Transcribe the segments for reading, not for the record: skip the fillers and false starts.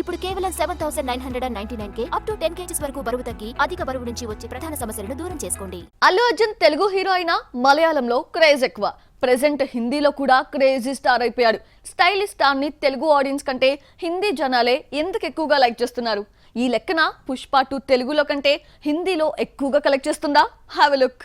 ఇప్పుడు కేవలం 7999K up to 10 kgs వరకు బరువు తగ్గి అధిక బరువు నుంచి వచ్చే ప్రధాన సమస్యలను దూరం చేసుకోండి. అల్లు అర్జున్ తెలుగు హీరో అయినా మలయాళంలో క్రేజ్ ఎక్కువ. ప్రెజెంట్ హిందీలో కూడా క్రేజీ స్టార్ అయిపోయాడు. స్టైలిష్ స్టార్ ని తెలుగు ఆడియన్స్ కంటే హిందీ జనాలే ఎందుకు ఎక్కువగా లైక్ చేస్తున్నారు? ఈ లెక్కన పుష్ప 2 తెలుగులో కంటే హిందీలో ఎక్కువగా కలెక్ట్ చేస్తుందా? Have a look.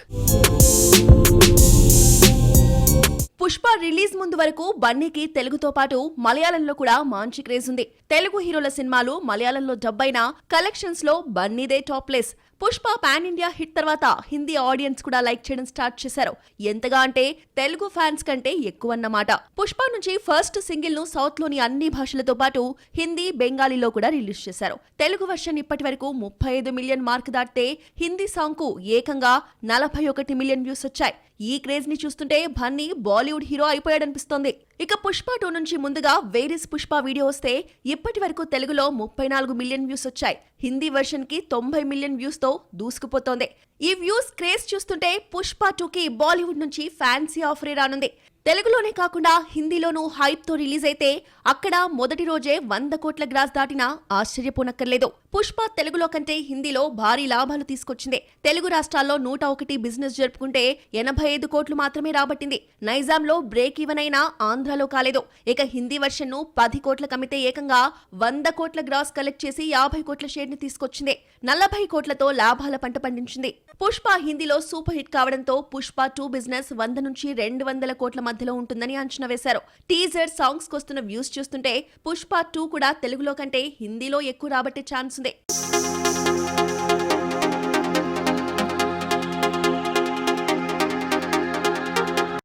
Pushpa release ముందు వరకు బన్నీకి తెలుగుతో పాటు మలయాళంలో కూడా మంచి క్రేజ్ ఉంది. తెలుగు హీరోల సినిమాలు మలయాళంలో డబ్ అయినా కలెక్షన్స్ లో బన్నీదే top place. Pushpa pan India hit తర్వాత హిందీ ఆడియన్స్ కూడా లైక్ చేయడం స్టార్ట్ చేశారు. ఎంతగా అంటే తెలుగు ఫ్యాన్స్ కంటే ఎక్కువన్నమాట. పుష్ప నుంచి ఫస్ట్ సింగిల్ ను సౌత్ లోని అన్ని భాషలతో పాటు హిందీ, బెంగాలీలో కూడా రిలీజ్ చేశారు. తెలుగు వర్షన్ ఇప్పటి వరకు 35 మిలియన్ మార్క్ దాటితే హిందీ సాంగ్ కు ఏకంగా 41 మిలియన్ వ్యూస్ వచ్చాయి. ఈ క్రేజ్ ని చూస్తుంటే బన్నీ బాలీవుడ్ హీరో అయిపోయాడనిపిస్తోంది. ఇక పుష్ప 2 నుంచి ముందుగా వేరిస్ పుష్ప వీడియో వస్తే ఇప్పటి వరకు తెలుగులో 34 మిలియన్ వ్యూస్ వచ్చాయి. హిందీ వర్షన్ కి 90 మిలియన్ వ్యూస్ తో దూసుకుపోతోంది. ఈ వ్యూస్ క్రేజ్ చూస్తుంటే పుష్ప 2 కి బాలీవుడ్ నుంచి ఫ్యాన్సీ ఆఫరే రానుంది. తెలుగులోనే కాకుండా హిందీలోనూ హైప్ తో రిలీజ్ అయితే అక్కడ మొదటి రోజే 100 కోట్ల గ్రాస్ దాటినా ఆశ్చర్యపోనక్కర్లేదు. పుష్ప తెలుగులో కంటే హిందీలో భారీ లాభాలు తీసుకొచ్చింది. తెలుగు రాష్ట్రాల్లో 101 బిజినెస్ జరుపుకుంటే 85 కోట్లు మాత్రమే రాబట్టింది. నైజాంలో బ్రేక్ ఈవెన్ అయినా ఆంధ్రాలో కాలేదు. ఇక హిందీ వర్షన్ ను 10 కోట్ల కమితే ఏకంగా 100 కోట్ల గ్రాస్ కలెక్ట్ చేసి 50 కోట్ల షేర్ ని తీసుకొచ్చింది. 40 కోట్లతో లాభాల పంట పండించింది. పుష్ప హిందీలో సూపర్ హిట్ కావడంతో పుష్ప 2 బిజినెస్ 100 నుంచి 200 కోట్ల మధ్యలో ఉంటుందని అంచనా వేశారు. టీజర్ సాంగ్స్ కొస్తున్న వ్యూస్ చూస్తుంటే పుష్ప 2 కూడా తెలుగులో కంటే హిందీలో ఎక్కువ రాబట్టే ఛాన్స్ ఉంది.